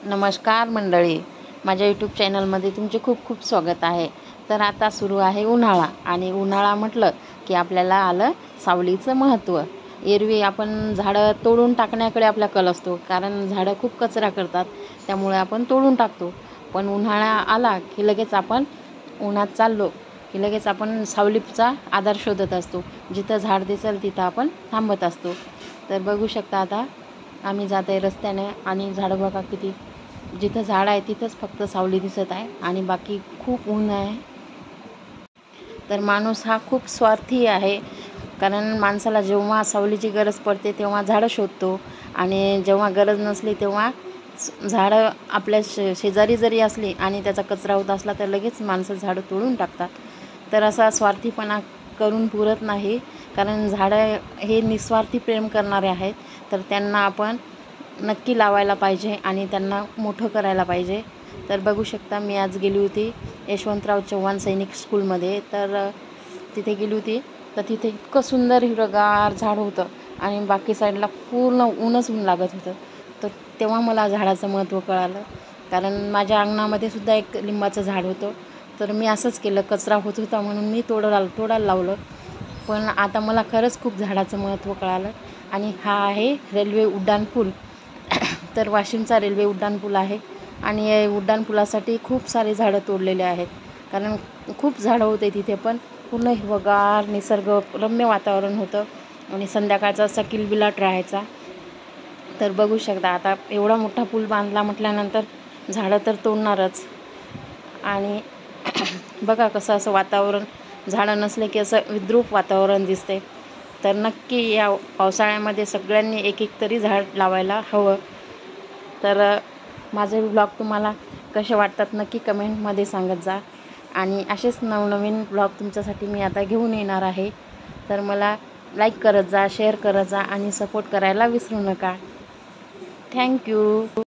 नमस्कार मंडळी, माझ्या यूट्यूब चॅनलमध्ये तुमचे खूप खूप स्वागत आहे। तर आता सुरू आहे उन्हाळा आणि उन्हाळा म्हटलं की आपल्याला आलं सावलीचं महत्त्व। एरवी आपण झाडं तोडून टाकण्याकडे आपला कल असतो, कारण झाडं खूप कचरा करतात, त्यामुळे आपण तोडून टाकतो। पण उन्हाळा आला की लगेच आपण उन्हात चाललो की लगेच आपण सावलीचा आधार शोधत असतो। जिथं झाड दिसेल तिथं आपण थांबत असतो। तर बघू शकता आता आम्ही जात आहे रस्त्याने आणि झाडं बघा किती, जिथं झाड आहे तिथंच फक्त सावली दिसत आहे आणि बाकी खूप ऊन आहे। तर माणूस हा खूप स्वार्थी आहे, कारण माणसाला जेव्हा सावलीची गरज पडते तेव्हा झाडं शोधतो आणि जेव्हा गरज नसली तेव्हा झाडं आपल्या शेजारी जरी असली आणि त्याचा कचरा होत असला तर लगेच माणसं झाडं तोडून टाकतात। तर असा स्वार्थीपणा करून पुरत नाही, कारण झाडं हे निस्वार्थी प्रेम करणारे आहेत, तर त्यांना आपण नक्की लावायला पाहिजे आणि त्यांना मोठं करायला पाहिजे। तर बघू शकता मी आज गेली होती यशवंतराव चव्हाण सैनिक स्कूलमध्ये, तर तिथे गेली होती तर तिथे इतकं सुंदर हिरवंगार झाड होतं आणि बाकी साईडला पूर्ण ऊनच ऊन लागत होतं। तर तेव्हा मला झाडाचं महत्त्व कळालं, कारण माझ्या अंगणामध्ये सुद्धा एक लिंबाचं झाड होतं। तर मी असंच केलं, कचरा होत होता म्हणून मी तोडायला लावलं, पण आता मला खरंच खूप झाडाचं महत्त्व कळालं। आणि हा आहे रेल्वे उड्डाणपूल। तर वाशिमचा रेल्वे उड्डाणपूल आहे आणि या उड्डाणपुलासाठी खूप सारे झाडं तोडलेले आहेत, कारण खूप झाडं होते तिथे, पण पूर्ण हिरवंगार निसर्गरम्य वातावरण होतं आणि संध्याकाळचा असा किलबिलाट राहायचा। तर बघू शकता आता एवढा मोठा पूल बांधला म्हटल्यानंतर झाडं तर तोडणारच। आणि बघा कसं असं वातावरण, झाडं नसले की असं विद्रूप वातावरण दिसते। तर नक्की या पावसाळ्यामध्ये सगळ्यांनी एक एक तरी झाड लावायला हवं। तर माझे ब्लॉग तुम्हाला कसे वाटतात नक्की कमेंटमध्ये सांगत जा, आणि असेच नवनवीन ब्लॉग तुमच्यासाठी मी आता घेऊन येणार आहे। तर मला लाईक करत जा, शेअर करत जा आणि सपोर्ट करायला विसरू नका। थँक्यू।